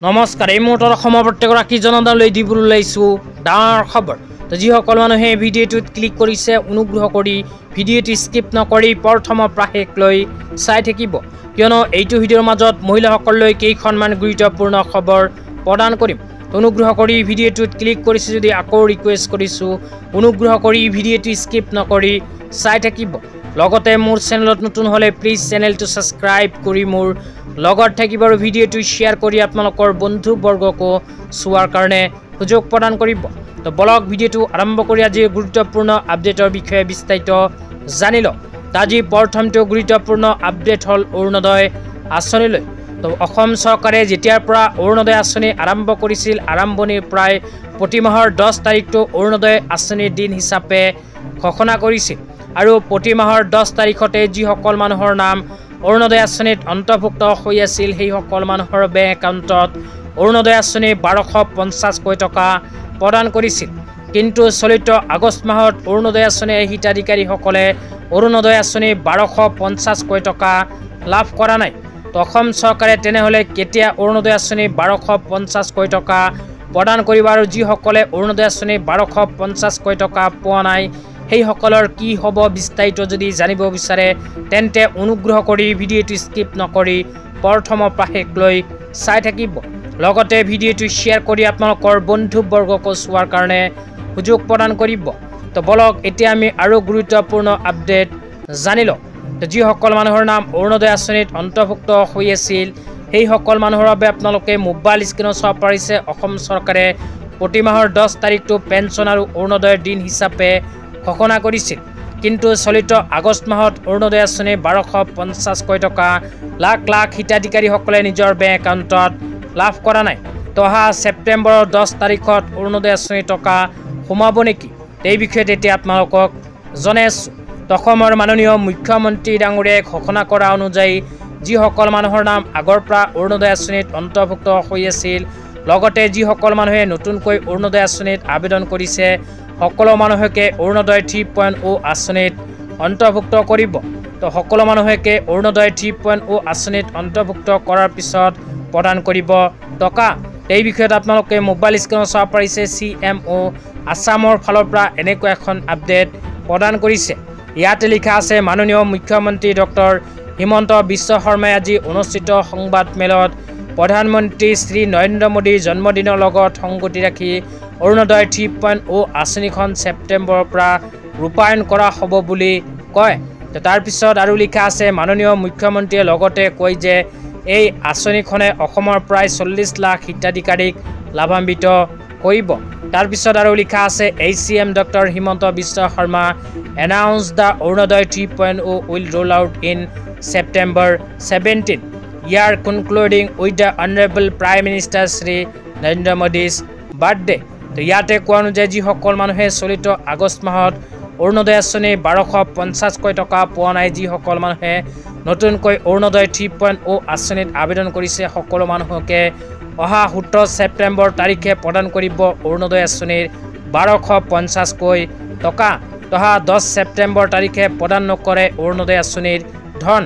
নমস্কাৰ এই মুহূৰ্তৰ অসমৰ প্ৰত্যেকগৰাকী জনতালৈ দিবলৈ ওলাইছো ডাঙৰ খবৰ। তো যিসকল মানুহে ভিডিঅ'টোত ক্লিক কৰিছে অনুগ্ৰহ কৰি ভিডিঅ'টো স্কিপ নকৰি প্ৰথমৰ পৰা শেষলৈ চাই থাকিব, কিয়নো এইটো ভিডিঅ'ৰ মাজত মহিলাসকললৈ কেইখনমান গুৰুত্বপূৰ্ণ খবৰ প্ৰদান কৰিম। অনুগ্ৰহ কৰি ভিডিঅ'টোত ক্লিক কৰিছে যদি আকৌ ৰিকুৱেষ্ট কৰিছোঁ অনুগ্ৰহ কৰি ভিডিঅ'টো স্কিপ নকৰি চাই থাকিব। লগতে মোৰ চেনেলত নতুন হলে প্লিজ চেনেলটো সাবস্ক্ৰাইব কৰি মোৰ লগত থাকিব আৰু ভিডিঅ'টো শ্বেয়াৰ কৰি আপোনালোকৰ বন্ধুবৰ্গকো চোৱাৰ কাৰণে সুযোগ প্ৰদান কৰিব। তো ব্লগ ভিডিঅ'টো আৰম্ভ কৰি আজিৰ গুৰুত্বপূৰ্ণ আপডেটৰ বিষয়ে বিস্তাৰিত জানি লওঁ। আজি প্ৰথমটো গুৰুত্বপূৰ্ণ আপডেট হ'ল অৰুণোদয় আঁচনিলৈ। তো অসম চৰকাৰে যেতিয়াৰ পৰা অৰুণোদয় আঁচনি আৰম্ভ কৰিছিল আৰম্ভণিৰ প্ৰায় প্ৰতি মাহৰ 10 তাৰিখটো অৰুণোদয় আঁচনিৰ দিন হিচাপে ঘোষণা কৰিছিল আৰু প্ৰতি মাহৰ 10 তাৰিখতে যিসকল মানুহৰ নাম অৰুণোদয় আঁচনিত অন্তৰ্ভুক্ত হৈ আছিল সেইসকল মানুহৰ বেংক একাউণ্টত অৰুণোদয় আঁচনি 1250 টকা প্ৰদান কৰিছিল। কিন্তু চলিত আগষ্ট মাহত অৰুণোদয় আঁচনিৰ হিতাধিকাৰীসকলে অৰুণোদয় আঁচনি 1250 টকা লাভ কৰা নাই। তো অসম চৰকাৰে তেনেহ'লে কেতিয়া অৰুণোদয় আঁচনি 1250 টকা প্ৰদান কৰিব আৰু যিসকলে অৰুণোদয় আঁচনি 1250 টকা পোৱা নাই সেইসকলৰ কি হ'ব বিস্তাৰিত যদি জানিব বিচাৰে তেন্তে অনুগ্ৰহ কৰি ভিডিঅ'টো স্কিপ নকৰি প্ৰথমৰ পৰা শেষলৈ চাই থাকিব। লগতে ভিডিঅ'টো শ্বেয়াৰ কৰি আপোনালোকৰ বন্ধুবৰ্গকো চোৱাৰ কাৰণে সুযোগ প্ৰদান কৰিব। তো বলক এতিয়া আমি আৰু গুৰুত্বপূৰ্ণ আপডেট জানি লওঁ। তো যিসকল মানুহৰ নাম অৰুণোদয় আঁচনিত অন্তৰ্ভুক্ত হৈ আছিল সেইসকল মানুহৰ বাবে আপোনালোকে মোবাইল স্ক্ৰীনত চাব পাৰিছে অসম চৰকাৰে প্ৰতি মাহৰ 10 তাৰিখটো পেঞ্চন আৰু অৰুণোদয়ৰ দিন হিচাপে ঘোষণা কৰিছিল। কিন্তু চলিত আগষ্ট মাহত অৰুণোদয় আঁচনি 1250 টকা লাখ লাখ হিতাধিকাৰীসকলে নিজৰ বেংক একাউণ্টত লাভ কৰা নাই। তো অহা ছেপ্টেম্বৰৰ 10 তাৰিখত অৰুণোদয় আঁচনি টকা সোমাব নেকি এই বিষয়ে এতিয়া আপোনালোকক জনাই আছোঁ। অসমৰ মাননীয় মুখ্যমন্ত্ৰী ডাঙৰীয়াই ঘোষণা কৰা অনুযায়ী যিসকল মানুহৰ নাম আগৰ পৰা অৰুণোদয় আঁচনিত অন্তৰ্ভুক্ত হৈ আছিল লগতে যিসকল মানুহে নতুনকৈ অৰুণোদয় আঁচনিত আবেদন কৰিছে সকলো মানুহকে অৰুণোদয় 3.0 আঁচনিত অন্তৰ্ভুক্ত কৰিব। তো সকলো মানুহকে অৰুণোদয় 3.0 আঁচনিত অন্তৰ্ভুক্ত কৰাৰ পিছত প্ৰদান কৰিব টকা। এই বিষয়ত আপোনালোকে মোবাইল স্ক্ৰীনত চাব পাৰিছে CMO আসামৰ ফালৰ পৰা এনেকুৱা এখন আপডেট প্ৰদান কৰিছে। ইয়াতে লিখা আছে মাননীয় মুখ্যমন্ত্ৰী ডক্টৰ হিমন্ত বিশ্ব শৰ্মাই আজি অনুষ্ঠিত সংবাদমেলত প্ৰধানমন্ত্ৰী শ্ৰী নৰেন্দ্ৰ মোদীৰ জন্মদিনৰ লগত সংগতি ৰাখি অৰুণোদয় 3.0 আঁচনিখন ছেপ্টেম্বৰৰ পৰা ৰূপায়ণ কৰা হ'ব বুলি কয়। তো তাৰপিছত আৰু লিখা আছে মাননীয় মুখ্যমন্ত্ৰীয়ে লগতে কয় যে এই আঁচনিখনে অসমৰ প্ৰায় 40 লাখ হিতাধিকাৰীক লাভান্বিত কৰিব। তাৰপিছত আৰু লিখা আছে HCM doctor Himanta Biswa Sarma announce the Arunodoi 3.0 will roll out in September 17 year concluding with the honourable prime minister Shri Narendra Modi's birthday. তো ইয়াতে কোৱা অনুযায়ী যিসকল মানুহে চলিত আগষ্ট মাহত অৰুণোদয় আঁচনি 1250 টকা পোৱা নাই যিসকল মানুহে নতুনকৈ অৰুণোদয় 3.0 আঁচনিত আবেদন কৰিছে সকলো মানুহকে অহা 17 ছেপ্টেম্বৰ তাৰিখে প্ৰদান কৰিব অৰুণোদয় আঁচনিৰ 1250 টকা। অহা 10 ছেপ্টেম্বৰ তাৰিখে প্ৰদান নকৰে অৰুণোদয় আঁচনিৰ ধন।